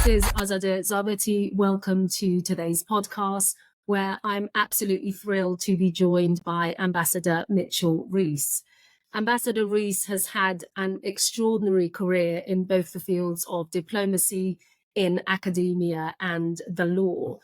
is Azadeh Zabati. Welcome to today's podcast, where I'm absolutely thrilled to be joined by Ambassador Mitchell Reiss. Ambassador Reiss has had an extraordinary career in both the fields of diplomacy, in academia, and the law.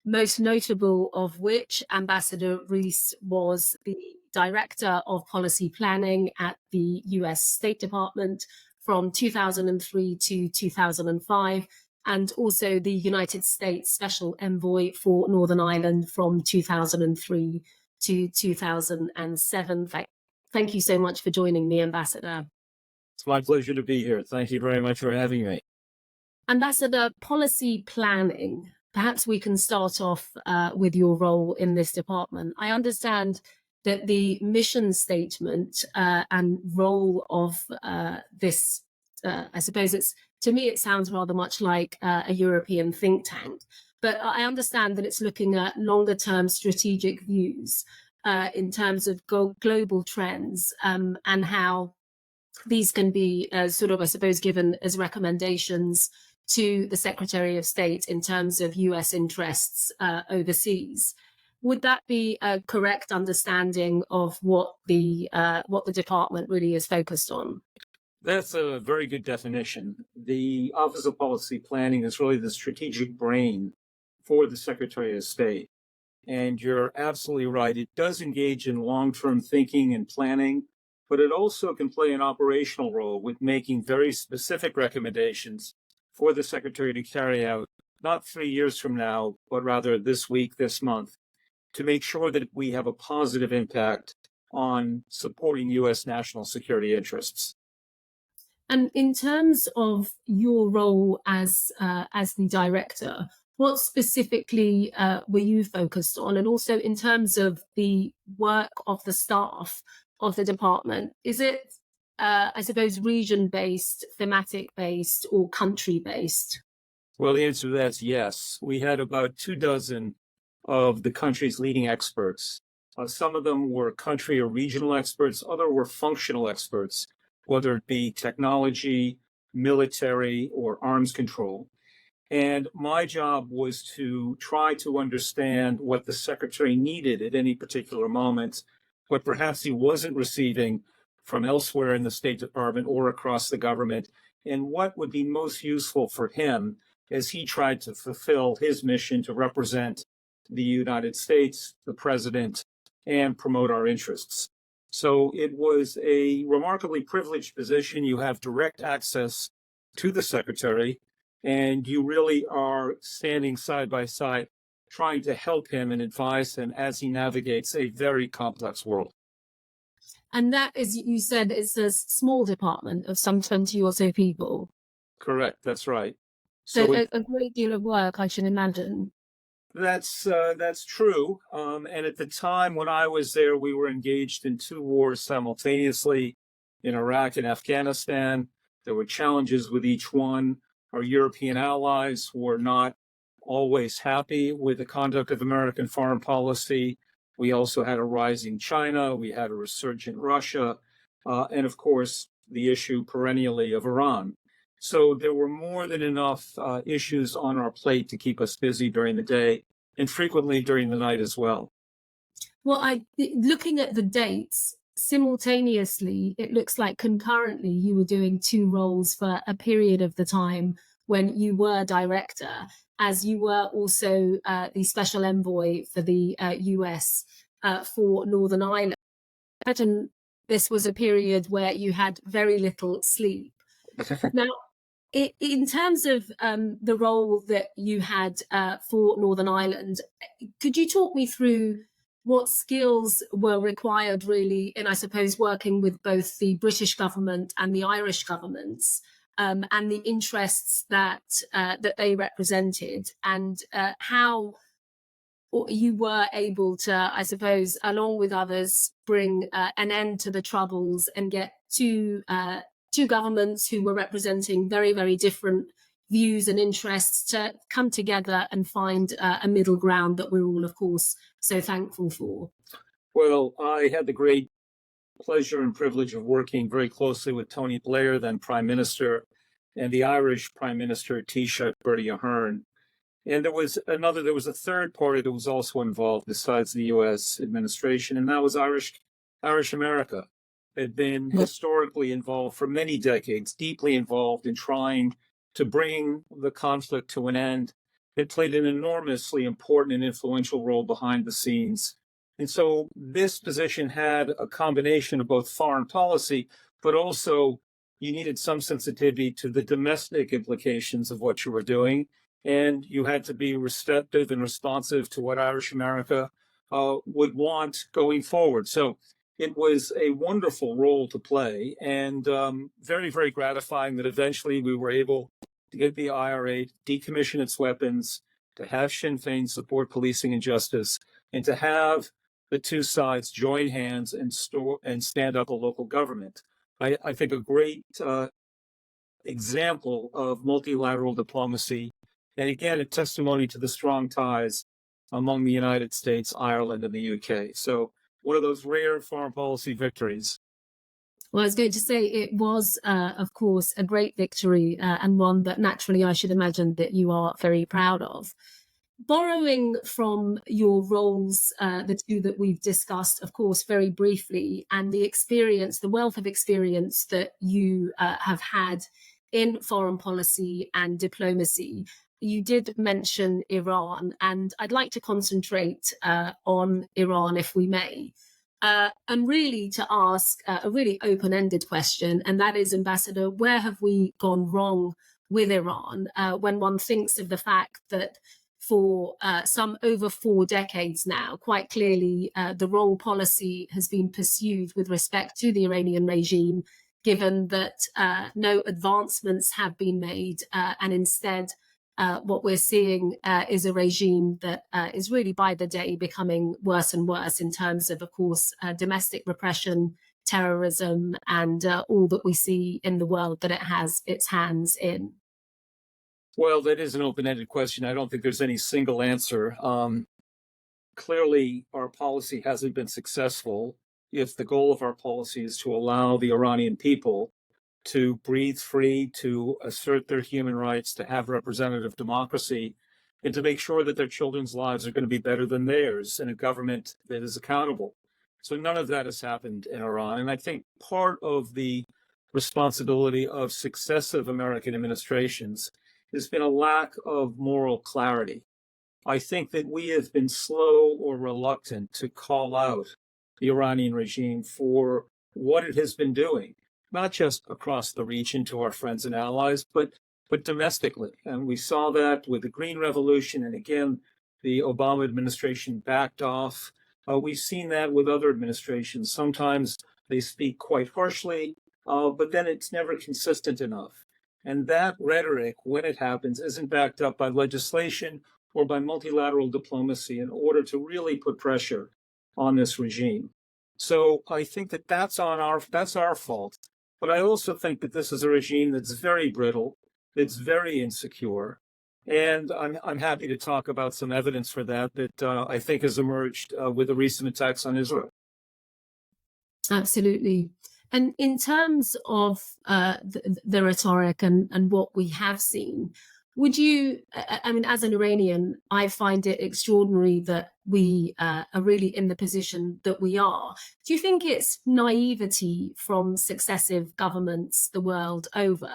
Most notable of which, Ambassador Reiss was the Director of Policy Planning at the US State Department from 2003 to 2005, and also the United States Special Envoy for Northern Ireland from 2003 to 2007. Thank you so much for joining me, Ambassador. It's my pleasure to be here. Thank you very much for having me. Ambassador, policy planning. Perhaps we can start off with your role in this department. I understand that the mission statement and role of this, I suppose to me, it sounds rather much like a European think tank, but I understand that it's looking at longer term strategic views in terms of global trends and how these can be sort of, I suppose, given as recommendations to the Secretary of State in terms of US interests overseas. Would that be a correct understanding of what the department really is focused on? That's a very good definition. The Office of Policy Planning is really the strategic brain for the Secretary of State. And you're absolutely right. It does engage in long-term thinking and planning, but it also can play an operational role with making very specific recommendations for the Secretary to carry out, not 3 years from now, but rather this week, this month, to make sure that we have a positive impact on supporting U.S. national security interests. And in terms of your role as the director, what specifically were you focused on? And also in terms of the work of the staff of the department, is it, I suppose, region-based, thematic-based, or country-based? Well, the answer to that is yes. We had about 24 of the country's leading experts. Some of them were country or regional experts, others were functional experts, whether it be technology, military, or arms control. And my job was to try to understand what the Secretary needed at any particular moment, what perhaps he wasn't receiving from elsewhere in the State Department or across the government, and what would be most useful for him as he tried to fulfill his mission to represent the United States, the President, and promote our interests. So it was a remarkably privileged position. You have direct access to the Secretary, and you really are standing side by side, trying to help him and advise him as he navigates a very complex world. And that, as you said, is a small department of some 20 or so people. Correct, that's right. So a great deal of work, I should imagine. That's true. And at the time when I was there, we were engaged in 2 wars simultaneously in Iraq and Afghanistan. There were challenges with each one. Our European allies were not always happy with the conduct of American foreign policy. We also had a rising China. We had a resurgent Russia. And of course, the issue perennially of Iran. So there were more than enough issues on our plate to keep us busy during the day and frequently during the night as well. Well, looking at the dates, simultaneously, it looks like concurrently you were doing 2 roles for a period of the time when you were director, as you were also the special envoy for the US for Northern Ireland. I imagine this was a period where you had very little sleep. Now, in terms of the role that you had for Northern Ireland, could you talk me through what skills were required really in, I suppose, working with both the British government and the Irish governments and the interests that they represented, and how you were able to, I suppose, along with others, bring an end to the Troubles and get two governments who were representing very, very different views and interests to come together and find a middle ground that we're all, of course, so thankful for? Well, I had the great pleasure and privilege of working very closely with Tony Blair, then Prime Minister, and the Irish Prime Minister Taoiseach Bertie Ahern. And there was a third party that was also involved besides the U.S. administration, and that was Irish America. Had been historically involved for many decades, deeply involved in trying to bring the conflict to an end. It played an enormously important and influential role behind the scenes. And so this position had a combination of both foreign policy, but also you needed some sensitivity to the domestic implications of what you were doing. And you had to be receptive and responsive to what Irish America would want going forward. So it was a wonderful role to play, and very, very gratifying that eventually we were able to get the IRA to decommission its weapons, to have Sinn Féin support policing and justice, and to have the two sides join hands and stand up a local government. I think a great example of multilateral diplomacy, and again, a testimony to the strong ties among the United States, Ireland, and the UK. So one of those rare foreign policy victories. Well, I was going to say it was, of course, a great victory and one that naturally I should imagine that you are very proud of. Borrowing from your roles, the two that we've discussed, of course, very briefly, and the experience, the wealth of experience that you have had in foreign policy and diplomacy, you did mention Iran, and I'd like to concentrate on Iran, if we may. And really to ask a really open-ended question, and that is, Ambassador, where have we gone wrong with Iran when one thinks of the fact that for some over 4 decades now, quite clearly the wrong policy has been pursued with respect to the Iranian regime, given that no advancements have been made, and instead what we're seeing is a regime that is really by the day becoming worse and worse in terms of course, domestic repression, terrorism, and all that we see in the world that it has its hands in. Well, that is an open-ended question. I don't think there's any single answer. Clearly, our policy hasn't been successful if the goal of our policy is to allow the Iranian people to breathe free, to assert their human rights, to have representative democracy, and to make sure that their children's lives are going to be better than theirs in a government that is accountable. So none of that has happened in Iran. And I think part of the responsibility of successive American administrations has been a lack of moral clarity. I think that we have been slow or reluctant to call out the Iranian regime for what it has been doing, not just across the region to our friends and allies, but domestically. And we saw that with the Green Revolution. And again, the Obama administration backed off. We've seen that with other administrations. Sometimes they speak quite harshly, but then it's never consistent enough. And that rhetoric, when it happens, isn't backed up by legislation or by multilateral diplomacy in order to really put pressure on this regime. So I think that that's our fault. But I also think that this is a regime that's very brittle, that's very insecure. And I'm happy to talk about some evidence for that I think has emerged with the recent attacks on Israel. Absolutely. And in terms of the rhetoric and what we have seen, would you, I mean, as an Iranian, I find it extraordinary that we are really in the position that we are. Do you think it's naivety from successive governments the world over,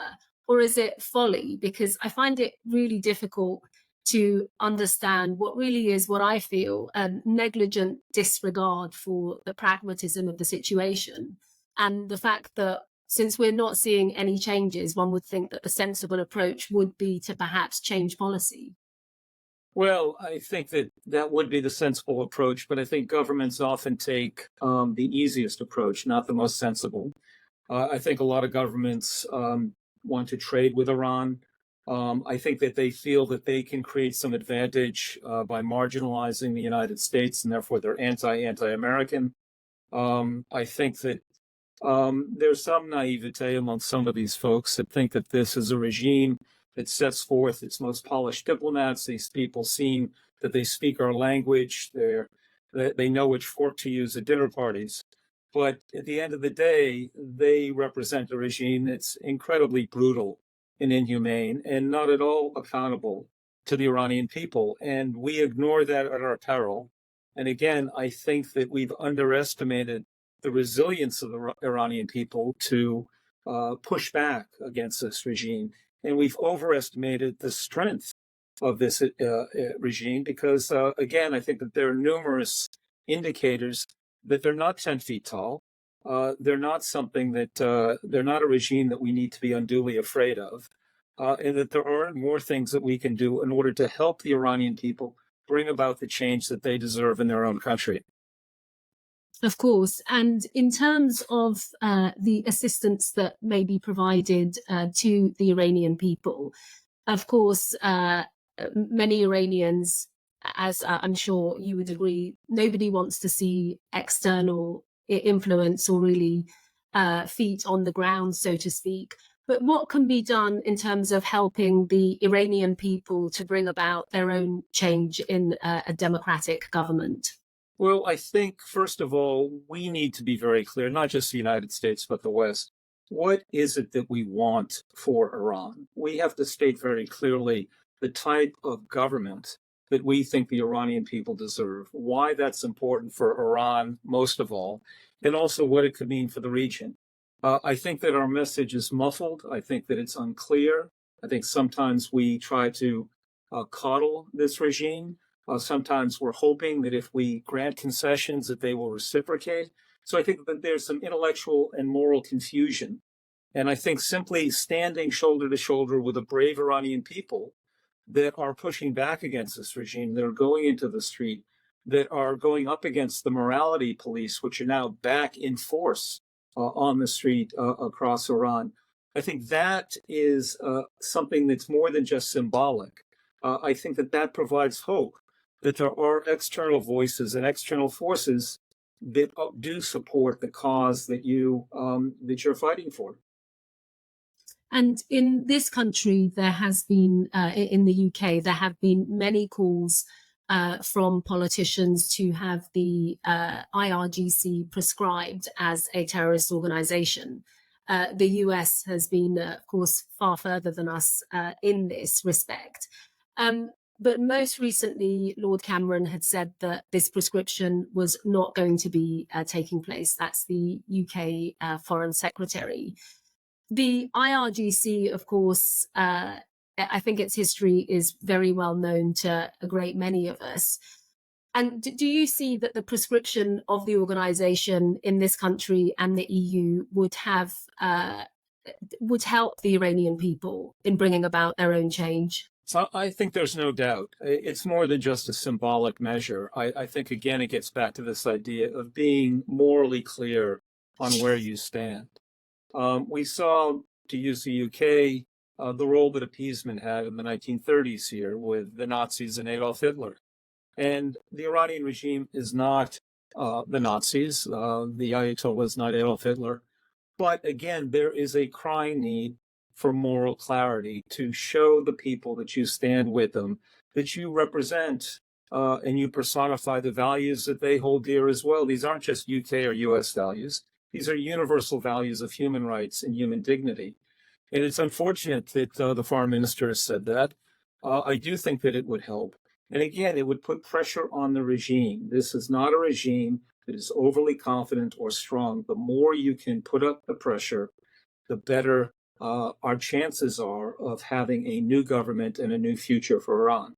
or is it folly? Because I find it really difficult to understand what really is what I feel a negligent disregard for the pragmatism of the situation. And the fact that since we're not seeing any changes, one would think that the sensible approach would be to perhaps change policy. Well, I think that would be the sensible approach, but I think governments often take the easiest approach, not the most sensible. I think a lot of governments want to trade with Iran. I think that they feel that they can create some advantage by marginalizing the United States, and therefore they're anti-American. I think that there's some naivete among some of these folks that think that this is a regime that sets forth its most polished diplomats. These people seem that they speak our language. They know which fork to use at dinner parties. But at the end of the day, they represent a regime that's incredibly brutal and inhumane and not at all accountable to the Iranian people. And we ignore that at our peril. And again, I think that we've underestimated the resilience of the Iranian people to push back against this regime. And we've overestimated the strength of this regime because, again, I think that there are numerous indicators that they're not 10 feet tall. They're not something that, they're not a regime that we need to be unduly afraid of. And that there are more things that we can do in order to help the Iranian people bring about the change that they deserve in their own country. Of course. And in terms of the assistance that may be provided to the Iranian people, of course, many Iranians, as I'm sure you would agree, nobody wants to see external influence or really feet on the ground, so to speak. But what can be done in terms of helping the Iranian people to bring about their own change in a democratic government? Well, I think, first of all, we need to be very clear, not just the United States, but the West. What is it that we want for Iran? We have to state very clearly the type of government that we think the Iranian people deserve, why that's important for Iran, most of all, and also what it could mean for the region. I think that our message is muffled. I think that it's unclear. I think sometimes we try to coddle this regime. Sometimes we're hoping that if we grant concessions that they will reciprocate. So I think that there's some intellectual and moral confusion. And I think simply standing shoulder to shoulder with the brave Iranian people that are pushing back against this regime, that are going into the street, that are going up against the morality police, which are now back in force on the street across Iran. I think that is something that's more than just symbolic. I think that that provides hope that there are external voices and external forces that do support the cause that you're fighting for. And in this country, there has been, in the UK, there have been many calls from politicians to have the IRGC prescribed as a terrorist organization. The US has been, of course, far further than us in this respect. But most recently, Lord Cameron had said that this prescription was not going to be taking place. That's the UK Foreign Secretary. The IRGC, of course, I think its history is very well known to a great many of us. And do you see that the prescription of the organization in this country and the EU would help the Iranian people in bringing about their own change? So I think there's no doubt. It's more than just a symbolic measure. I think, again, it gets back to this idea of being morally clear on where you stand. We saw, to use the UK, the role that appeasement had in the 1930s here with the Nazis and Adolf Hitler. And the Iranian regime is not the Nazis. The Ayatollah is not Adolf Hitler. But again, there is a crying need for moral clarity to show the people that you stand with them, that you represent and you personify the values that they hold dear as well. These aren't just UK or US values. These are universal values of human rights and human dignity. And it's unfortunate that the foreign minister has said that. I do think that it would help. And again, it would put pressure on the regime. This is not a regime that is overly confident or strong. The more you can put up the pressure, the better our chances are of having a new government and a new future for Iran.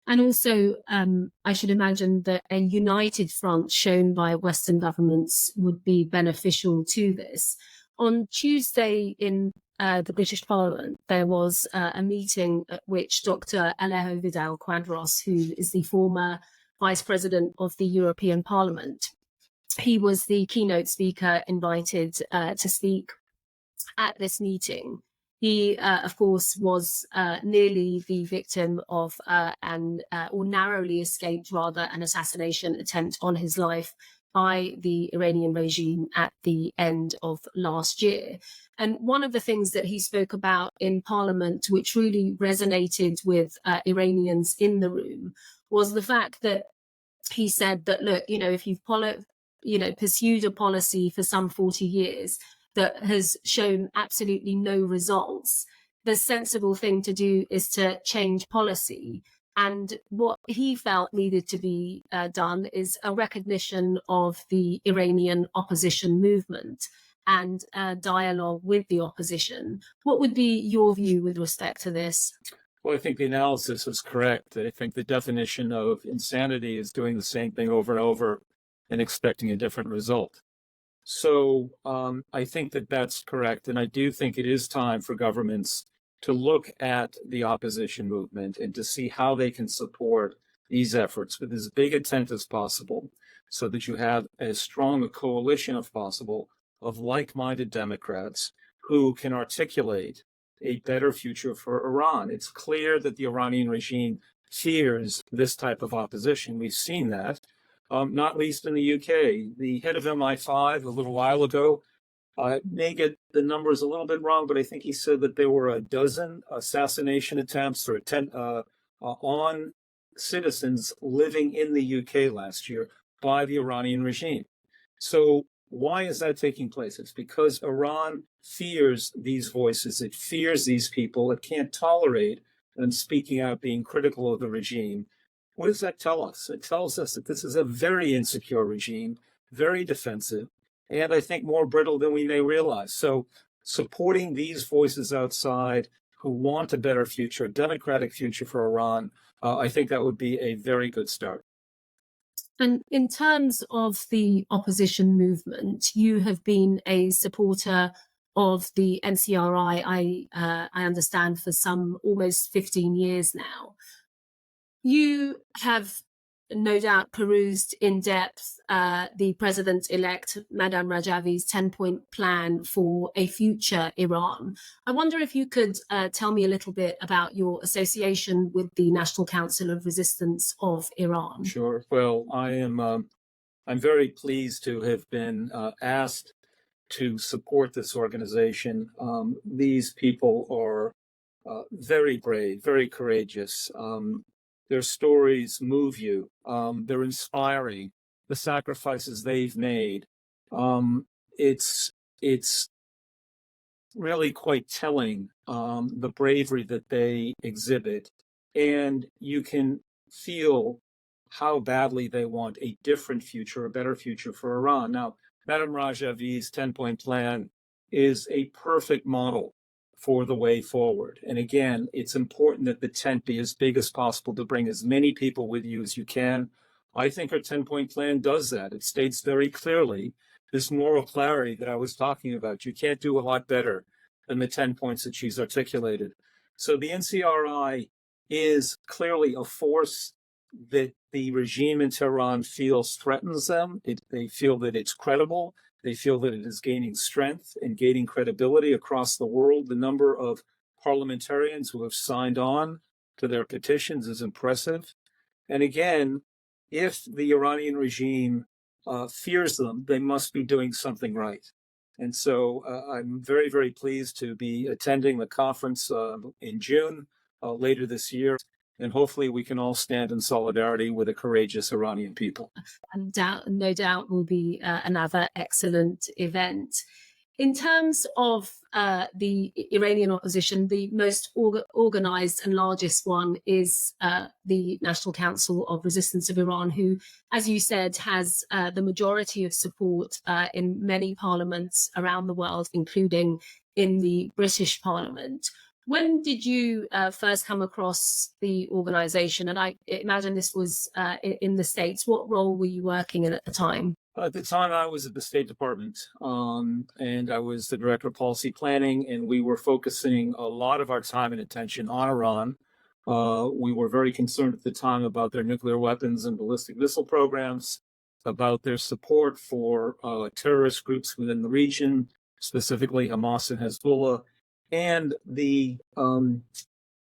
And also, I should imagine that a united front shown by Western governments would be beneficial to this. On Tuesday in the British Parliament, there was a meeting at which Dr. Alejo Vidal-Quadros, who is the former Vice President of the European Parliament, he was the keynote speaker invited to speak at this meeting. He, of course, was nearly the victim of or narrowly escaped, rather, an assassination attempt on his life by the Iranian regime at the end of last year. And one of the things that he spoke about in Parliament, which really resonated with Iranians in the room, was the fact that he said that, look, if you've pursued a policy for some 40 years, that has shown absolutely no results, the sensible thing to do is to change policy. And what he felt needed to be done is a recognition of the Iranian opposition movement and dialogue with the opposition. What would be your view with respect to this? Well, I think the analysis is correct. I think the definition of insanity is doing the same thing over and over and expecting a different result. So I think that that's correct. And I do think it is time for governments to look at the opposition movement and to see how they can support these efforts with as big intent as possible, so that you have as strong a coalition as possible of like-minded Democrats who can articulate a better future for Iran. It's clear that the Iranian regime fears this type of opposition. We've seen that, not least in the UK. The head of MI5 a little while ago, may get the numbers a little bit wrong, but I think he said that there were a dozen assassination attempts or on citizens living in the UK last year by the Iranian regime. So why is that taking place? It's because Iran fears these voices. It fears these people. It can't tolerate them speaking out, being critical of the regime. What does that tell us? It tells us that this is a very insecure regime, very defensive, and I think more brittle than we may realize. So supporting these voices outside who want a better future, a democratic future for Iran, I think that would be a very good start. And in terms of the opposition movement, you have been a supporter of the NCRI, I understand, for some almost 15 years now. You have no doubt perused in depth the president-elect, Madame Rajavi's 10-point plan for a future Iran. I wonder if you could tell me a little bit about your association with the National Council of Resistance of Iran. Sure. Well, I'm very pleased to have been asked to support this organization. These people are very brave, very courageous. Their stories move you. They're inspiring. The sacrifices they've made. It's really quite telling, the bravery that they exhibit, and you can feel how badly they want a different future, a better future for Iran. Now, Madame Rajavi's 10-point plan is a perfect model for the way forward. And again, it's important that the tent be as big as possible to bring as many people with you as you can. I think her 10-point plan does that. It states very clearly this moral clarity that I was talking about. You can't do a lot better than the 10 points that she's articulated. So the NCRI is clearly a force that the regime in Tehran feels threatens them. They feel that it's credible. They feel that it is gaining strength and gaining credibility across the world. The number of parliamentarians who have signed on to their petitions is impressive. And again, if the Iranian regime fears them, they must be doing something right. And so I'm very, very pleased to be attending the conference in June later this year. And hopefully we can all stand in solidarity with the courageous Iranian people. And no doubt will be another excellent event. In terms of the Iranian opposition, the most organized and largest one is the National Council of Resistance of Iran, who, as you said, has the majority of support in many parliaments around the world, including in the British Parliament. When did you first come across the organization? And I imagine this was in the States. What role were you working in at the time? At the time, I was at the State Department, and I was the Director of Policy Planning, and we were focusing a lot of our time and attention on Iran. We were very concerned at the time about their nuclear weapons and ballistic missile programs, about their support for terrorist groups within the region, specifically Hamas and Hezbollah, and the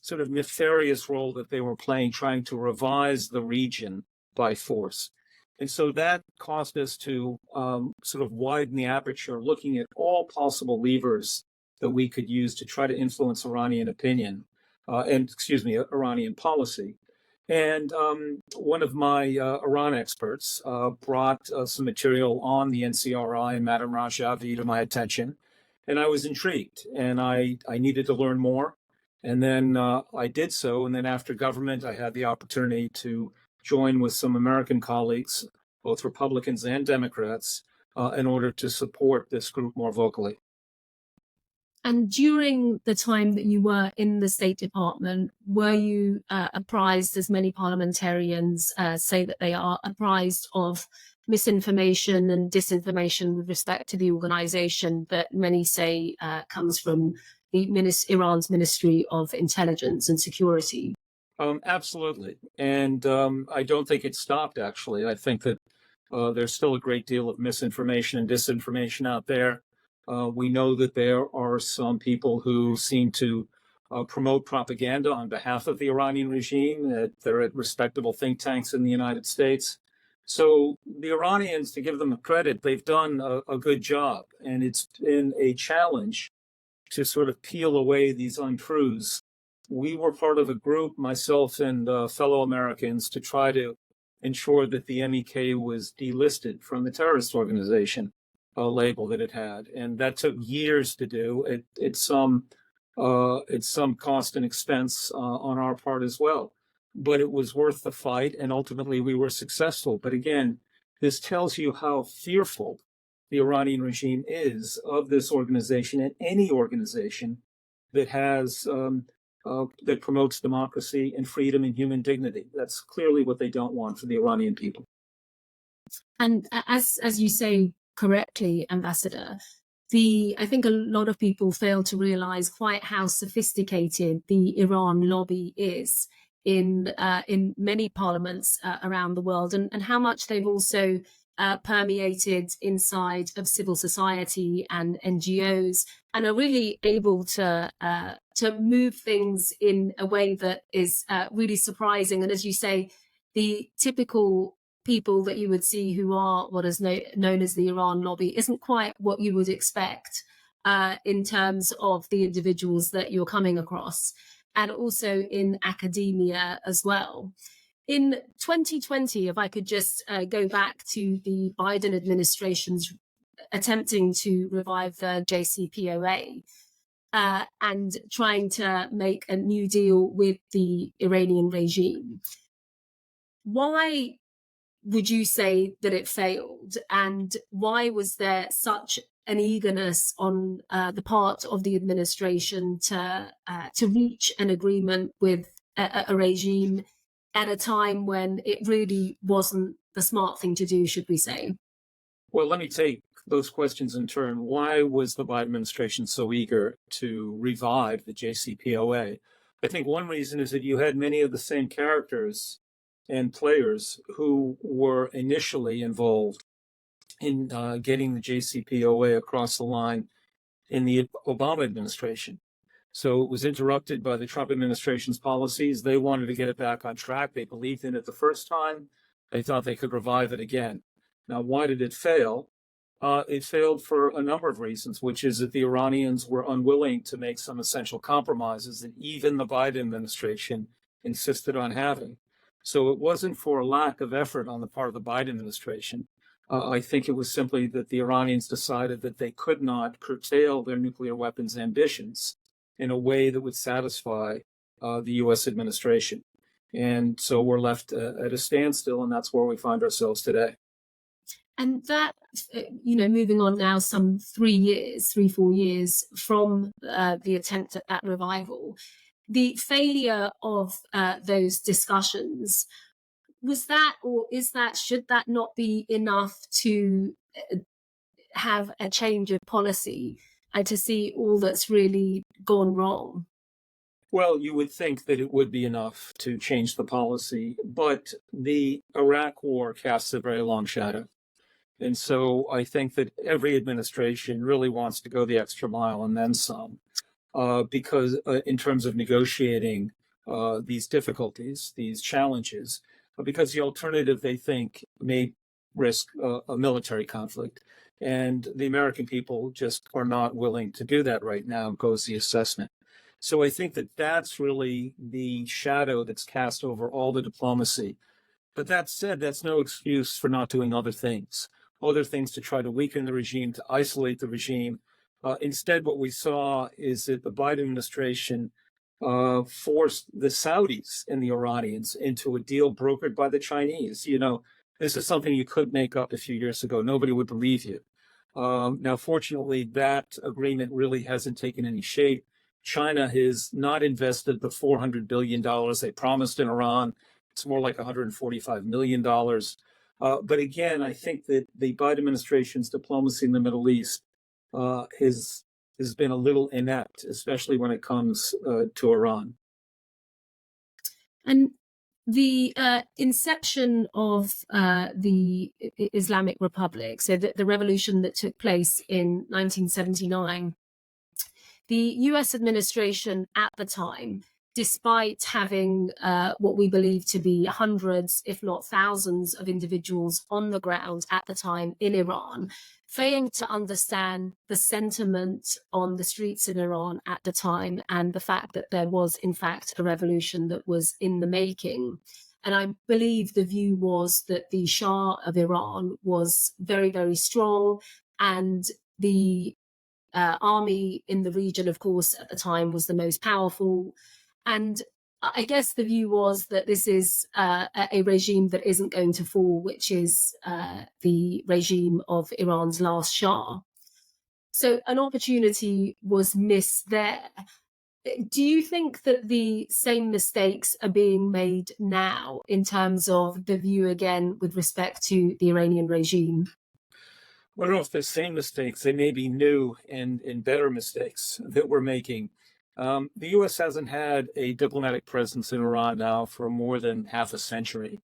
sort of nefarious role that they were playing trying to revise the region by force. And so that caused us to sort of widen the aperture, looking at all possible levers that we could use to try to influence Iranian opinion, Iranian policy. And one of my Iran experts brought some material on the NCRI and Madame Rajavi to my attention. And I was intrigued, and I needed to learn more. And then I did so. And then after government, I had the opportunity to join with some American colleagues, both Republicans and Democrats, in order to support this group more vocally. And during the time that you were in the State Department, were you apprised, as many parliamentarians say that they are, apprised of misinformation and disinformation with respect to the organization that many say comes from Iran's Ministry of Intelligence and Security? Absolutely. And I don't think it stopped, actually. I think that there's still a great deal of misinformation and disinformation out there. We know that there are some people who seem to promote propaganda on behalf of the Iranian regime, that they're at respectable think tanks in the United States. So the Iranians, to give them the credit, they've done a good job. And it's been a challenge to sort of peel away these untruths. We were part of a group, myself and fellow Americans, to try to ensure that the MEK was delisted from the terrorist organization label that it had, and that took years to do. It's some cost and expense on our part as well, but it was worth the fight, and ultimately we were successful. But again, this tells you how fearful the Iranian regime is of this organization and any organization that has that promotes democracy and freedom and human dignity. That's clearly what they don't want for the Iranian people. And as you say correctly, Ambassador, I think a lot of people fail to realize quite how sophisticated the Iran lobby is in many parliaments around the world, and how much they've also permeated inside of civil society and NGOs, and are really able to move things in a way that is really surprising. And as you say, the typical people that you would see who are what is known as the Iran lobby isn't quite what you would expect in terms of the individuals that you're coming across, and also in academia as well. In 2020, if I could just go back to the Biden administration's attempting to revive the JCPOA and trying to make a new deal with the Iranian regime, why would you say that it failed? And why was there such an eagerness on the part of the administration to reach an agreement with a regime at a time when it really wasn't the smart thing to do, should we say? Well, let me take those questions in turn. Why was the Biden administration so eager to revive the JCPOA? I think one reason is that you had many of the same characters and players who were initially involved in getting the JCPOA across the line in the Obama administration. So it was interrupted by the Trump administration's policies. They wanted to get it back on track. They believed in it the first time. They thought they could revive it again. Now, why did it fail? It failed for a number of reasons, which is that the Iranians were unwilling to make some essential compromises that even the Biden administration insisted on having. So it wasn't for a lack of effort on the part of the Biden administration. I think it was simply that the Iranians decided that they could not curtail their nuclear weapons ambitions in a way that would satisfy the U.S. administration. And so we're left at a standstill, and that's where we find ourselves today. And that, moving on now some 4 years from the attempt at that revival, the failure of those discussions, was that, or should that not be enough to have a change of policy and to see all that's really gone wrong? Well, you would think that it would be enough to change the policy, but the Iraq war casts a very long shadow. And so I think that every administration really wants to go the extra mile and then some, because in terms of negotiating these difficulties, these challenges, because the alternative they think may risk a military conflict. And the American people just are not willing to do that right now, goes the assessment. So I think that that's really the shadow that's cast over all the diplomacy. But that said, that's no excuse for not doing other things to try to weaken the regime, to isolate the regime, Instead, what we saw is that the Biden administration forced the Saudis and the Iranians into a deal brokered by the Chinese. This is something you couldn't make up a few years ago. Nobody would believe you. Now, fortunately, that agreement really hasn't taken any shape. China has not invested the $400 billion they promised in Iran. It's more like $145 million. But again, I think that the Biden administration's diplomacy in the Middle East has been a little inept, especially when it comes to Iran. And the inception of the Islamic Republic, so the revolution that took place in 1979, the US administration at the time, despite having what we believe to be hundreds, if not thousands, of individuals on the ground at the time in Iran, failing to understand the sentiment on the streets in Iran at the time and the fact that there was, in fact, a revolution that was in the making. And I believe the view was that the Shah of Iran was very, very strong, and the army in the region, of course, at the time was the most powerful. And I guess the view was that this is a regime that isn't going to fall, which is the regime of Iran's last Shah. So an opportunity was missed there. Do you think that the same mistakes are being made now in terms of the view, again, with respect to the Iranian regime? I don't know if they're same mistakes. They may be new and better mistakes that we're making. The U.S. hasn't had a diplomatic presence in Iran now for more than half a century.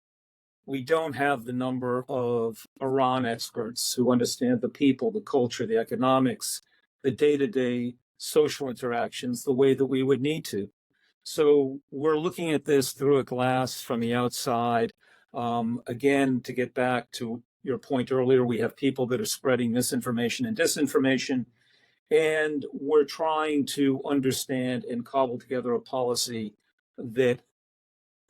We don't have the number of Iran experts who understand the people, the culture, the economics, the day-to-day social interactions the way that we would need to. So we're looking at this through a glass from the outside. Again, to get back to your point earlier, we have people that are spreading misinformation and disinformation, and we're trying to understand and cobble together a policy that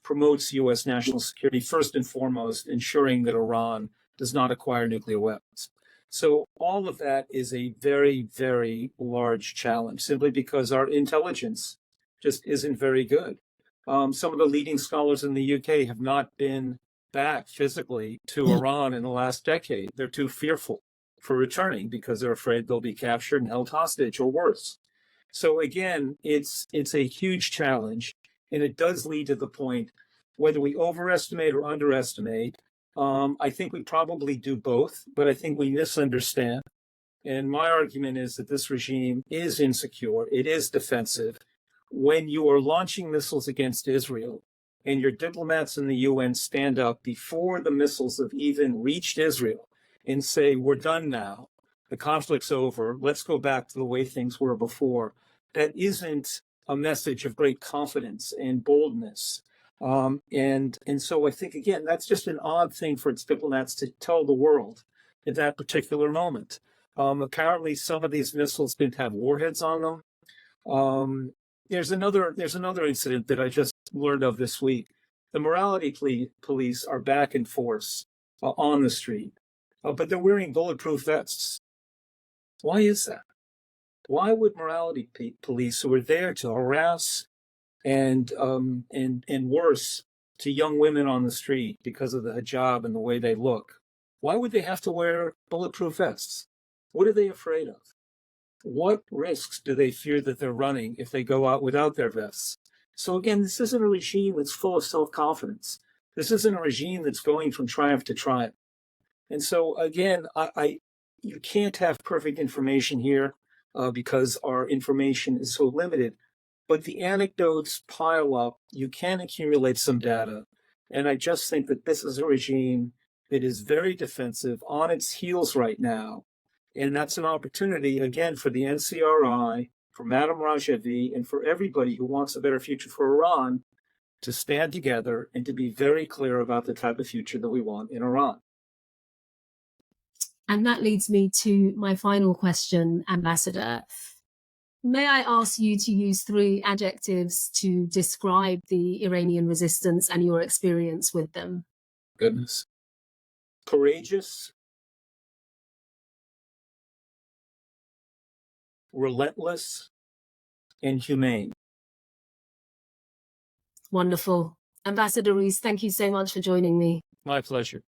promotes U.S. national security, first and foremost, ensuring that Iran does not acquire nuclear weapons. So all of that is a very, very large challenge, simply because our intelligence just isn't very good. Some of the leading scholars in the UK have not been back physically to Iran in the last decade. They're too fearful for returning because they're afraid they'll be captured and held hostage or worse. So again, it's a huge challenge, and it does lead to the point, whether we overestimate or underestimate, I think we probably do both, but I think we misunderstand. And my argument is that this regime is insecure, it is defensive. When you are launching missiles against Israel, and your diplomats in the UN stand up before the missiles have even reached Israel and say, we're done now, the conflict's over, let's go back to the way things were before, that isn't a message of great confidence and boldness. And so I think, again, that's just an odd thing for its diplomats to tell the world at that particular moment. Apparently, some of these missiles didn't have warheads on them. There's another incident that I just learned of this week. The morality police are back in force on the street, but they're wearing bulletproof vests. Why is that? Why would morality police, who are there to harass and worse, to young women on the street because of the hijab and the way they look, why would they have to wear bulletproof vests? What are they afraid of? What risks do they fear that they're running if they go out without their vests? So again, this isn't a regime that's full of self-confidence. This isn't a regime that's going from triumph to triumph. And so again, you can't have perfect information here because our information is so limited. But the anecdotes pile up. You can accumulate some data. And I just think that this is a regime that is very defensive, on its heels right now. And that's an opportunity, again, for the NCRI, for Madame Rajavi, and for everybody who wants a better future for Iran to stand together and to be very clear about the type of future that we want in Iran. And that leads me to my final question, Ambassador. May I ask you to use 3 adjectives to describe the Iranian resistance and your experience with them? Goodness. Courageous, relentless, and humane. Wonderful. Ambassador Reiss, thank you so much for joining me. My pleasure.